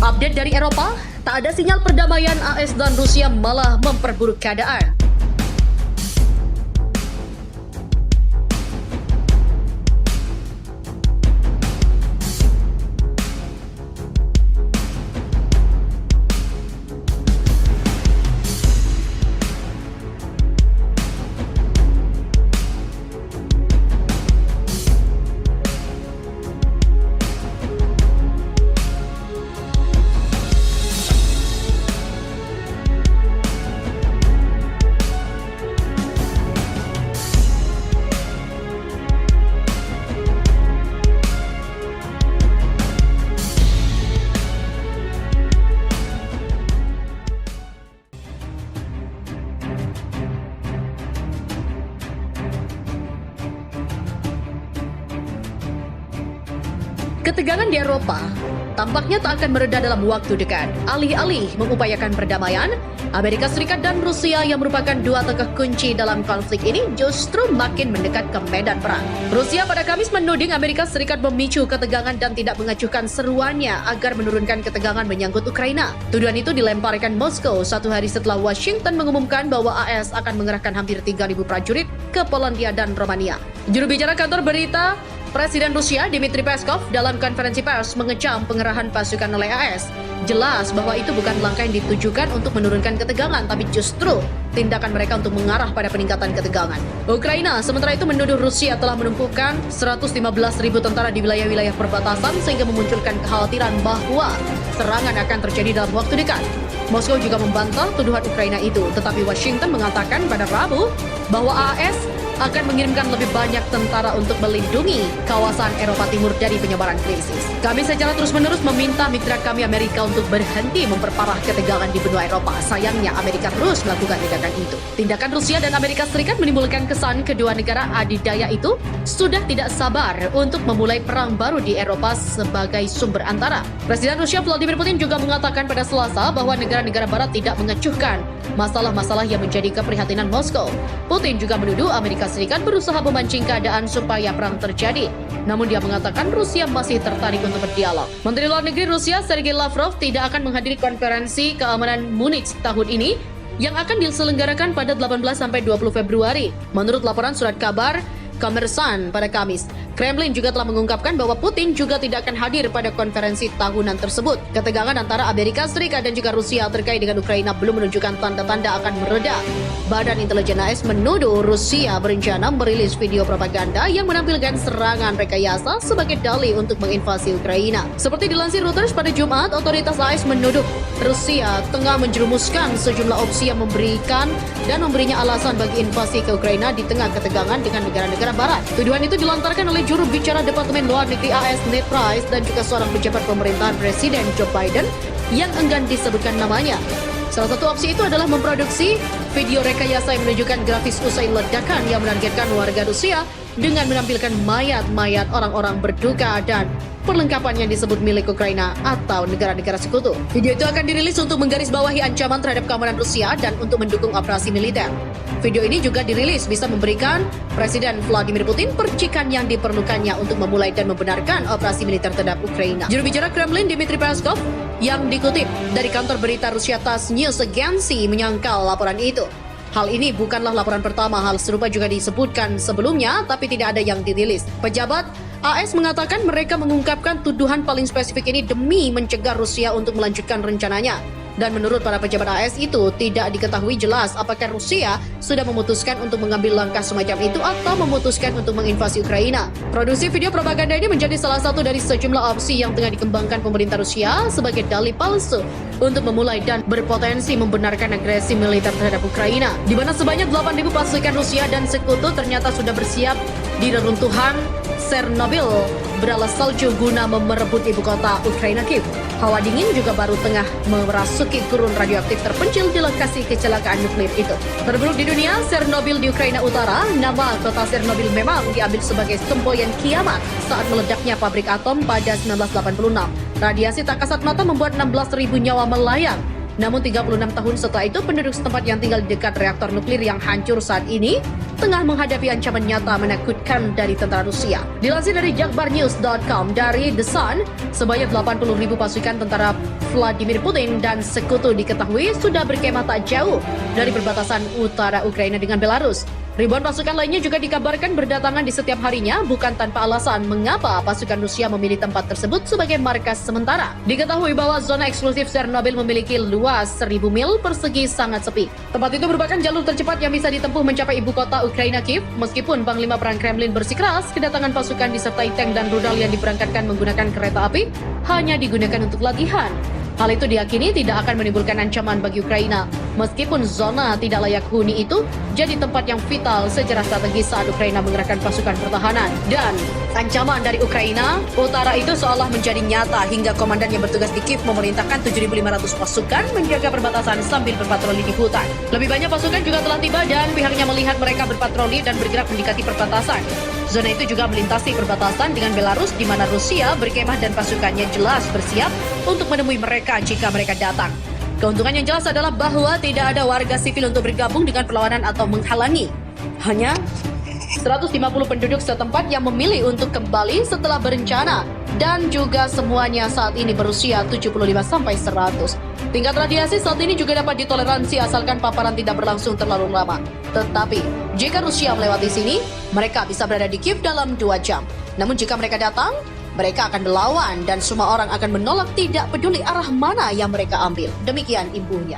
Update dari Eropa, tak ada sinyal perdamaian. AS dan Rusia malah memperburuk keadaan. Ketegangan di Eropa tampaknya tak akan mereda dalam waktu dekat. Alih-alih mengupayakan perdamaian, Amerika Serikat dan Rusia yang merupakan dua tokoh kunci dalam konflik ini justru makin mendekat ke medan perang. Rusia pada Kamis menuding Amerika Serikat memicu ketegangan dan tidak mengacuhkan seruannya agar menurunkan ketegangan menyangkut Ukraina. Tuduhan itu dilemparkan Moskow satu hari setelah Washington mengumumkan bahwa AS akan mengerahkan hampir 3.000 prajurit ke Polandia dan Romania. Juru bicara kantor berita Presiden Rusia Dmitry Peskov dalam konferensi pers mengecam pengerahan pasukan oleh AS. Jelas bahwa itu bukan langkah yang ditujukan untuk menurunkan ketegangan, tapi justru tindakan mereka untuk mengarah pada peningkatan ketegangan. Ukraina sementara itu menuduh Rusia telah menumpukan 115.000 tentara di wilayah-wilayah perbatasan sehingga memunculkan kekhawatiran bahwa serangan akan terjadi dalam waktu dekat. Moskow juga membantah tuduhan Ukraina itu, tetapi Washington mengatakan pada Rabu bahwa AS akan mengirimkan lebih banyak tentara untuk melindungi kawasan Eropa Timur dari penyebaran krisis. Kami secara terus-menerus meminta mitra kami Amerika untuk berhenti memperparah ketegangan di benua Eropa. Sayangnya Amerika terus melakukan tindakan itu. Tindakan Rusia dan Amerika Serikat menimbulkan kesan kedua negara adidaya itu sudah tidak sabar untuk memulai perang baru di Eropa sebagai sumber antara. Presiden Rusia Vladimir Putin juga mengatakan pada Selasa bahwa negara-negara barat tidak mengecuhkan masalah-masalah yang menjadi keprihatinan Moskow. Putin juga menuduh Amerika Serikat berusaha memancing keadaan supaya perang terjadi. Namun dia mengatakan Rusia masih tertarik untuk berdialog. Menteri Luar Negeri Rusia Sergei Lavrov tidak akan menghadiri konferensi keamanan Munich tahun ini yang akan diselenggarakan pada 18-20 Februari. Menurut laporan surat kabar Kommersant pada Kamis, Kremlin juga telah mengungkapkan bahwa Putin juga tidak akan hadir pada konferensi tahunan tersebut. Ketegangan antara Amerika Serikat dan juga Rusia terkait dengan Ukraina belum menunjukkan tanda-tanda akan mereda. Badan Intelijen AS menuduh Rusia berencana merilis video propaganda yang menampilkan serangan rekayasa sebagai dalih untuk menginvasi Ukraina. Seperti dilansir Reuters pada Jumat, otoritas AS menuduh Rusia tengah menjerumuskan sejumlah opsi yang memberinya alasan bagi invasi ke Ukraina di tengah ketegangan dengan negara-negara Barat. Tuduhan itu dilontarkan oleh juru bicara Departemen Luar Negeri AS Ned Price dan juga seorang pejabat pemerintahan Presiden Joe Biden yang enggan disebutkan namanya. Salah satu opsi itu adalah memproduksi video rekayasa yang menunjukkan grafis usai ledakan yang menargetkan warga Rusia dengan menampilkan mayat-mayat orang-orang berduka dan perlengkapan yang disebut milik Ukraina atau negara-negara sekutu. Video itu akan dirilis untuk menggarisbawahi ancaman terhadap keamanan Rusia dan untuk mendukung operasi militer. Video ini juga dirilis bisa memberikan Presiden Vladimir Putin percikan yang diperlukannya untuk memulai dan membenarkan operasi militer terhadap Ukraina. Juru bicara Kremlin Dmitry Peskov yang dikutip dari kantor berita Rusia TASS News Agency menyangkal laporan itu. Hal ini bukanlah laporan pertama, hal serupa juga disebutkan sebelumnya, tapi tidak ada yang dirilis. Pejabat AS mengatakan mereka mengungkapkan tuduhan paling spesifik ini demi mencegah Rusia untuk melanjutkan rencananya. Dan menurut para pejabat AS itu, tidak diketahui jelas apakah Rusia sudah memutuskan untuk mengambil langkah semacam itu atau memutuskan untuk menginvasi Ukraina. Produksi video propaganda ini menjadi salah satu dari sejumlah opsi yang tengah dikembangkan pemerintah Rusia sebagai dalih palsu untuk memulai dan berpotensi membenarkan agresi militer terhadap Ukraina, di mana sebanyak 8.000 pasukan Rusia dan sekutu ternyata sudah bersiap di reruntuhan Chernobyl beralas salju guna merebut ibu kota Ukraina Kiev. Hawa dingin juga baru tengah merasuki gurun radioaktif terpencil di lokasi kecelakaan nuklir itu. Terburuk di dunia, Chernobyl di Ukraina Utara. Nama kota Chernobyl memang diambil sebagai semboyan kiamat saat meledaknya pabrik atom pada 1986. Radiasi tak kasat mata membuat 16.000 nyawa melayang. Namun 36 tahun setelah itu, penduduk setempat yang tinggal di dekat reaktor nuklir yang hancur saat ini tengah menghadapi ancaman nyata menakutkan dari tentara Rusia. Dilansir dari jakbarnews.com, dari The Sun, sebanyak 80.000 pasukan tentara Vladimir Putin dan sekutu diketahui sudah berkemah tak jauh dari perbatasan utara Ukraina dengan Belarus. Ribuan pasukan lainnya juga dikabarkan berdatangan di setiap harinya, bukan tanpa alasan mengapa pasukan Rusia memilih tempat tersebut sebagai markas sementara. Diketahui bahwa zona eksklusif Chernobyl memiliki luas 1.000 mil persegi sangat sepi. Tempat itu merupakan jalur tercepat yang bisa ditempuh mencapai ibu kota Ukraina, Kiev. Meskipun Panglima Perang Kremlin bersikeras, kedatangan pasukan disertai tank dan rudal yang diberangkatkan menggunakan kereta api hanya digunakan untuk latihan. Hal itu diyakini tidak akan menimbulkan ancaman bagi Ukraina, meskipun zona tidak layak huni itu jadi tempat yang vital secara strategis saat Ukraina mengerahkan pasukan pertahanan. Dan ancaman dari Ukraina utara itu seolah menjadi nyata hingga komandan yang bertugas di Kiev memerintahkan 7.500 pasukan menjaga perbatasan sambil berpatroli di hutan. Lebih banyak pasukan juga telah tiba dan pihaknya melihat mereka berpatroli dan bergerak mendekati perbatasan. Zona itu juga melintasi perbatasan dengan Belarus, di mana Rusia berkemah dan pasukannya jelas bersiap untuk menemui mereka jika mereka datang. Keuntungan yang jelas adalah bahwa tidak ada warga sipil untuk bergabung dengan perlawanan atau menghalangi. Hanya 150 penduduk setempat yang memilih untuk kembali setelah berencana, dan juga semuanya saat ini berusia 75-100. Tingkat radiasi saat ini juga dapat ditoleransi asalkan paparan tidak berlangsung terlalu lama. Tetapi, jika Rusia melewati sini, mereka bisa berada di Kiev dalam 2 jam. Namun jika mereka datang, mereka akan melawan dan semua orang akan menolak tidak peduli arah mana yang mereka ambil. Demikian imbuhnya.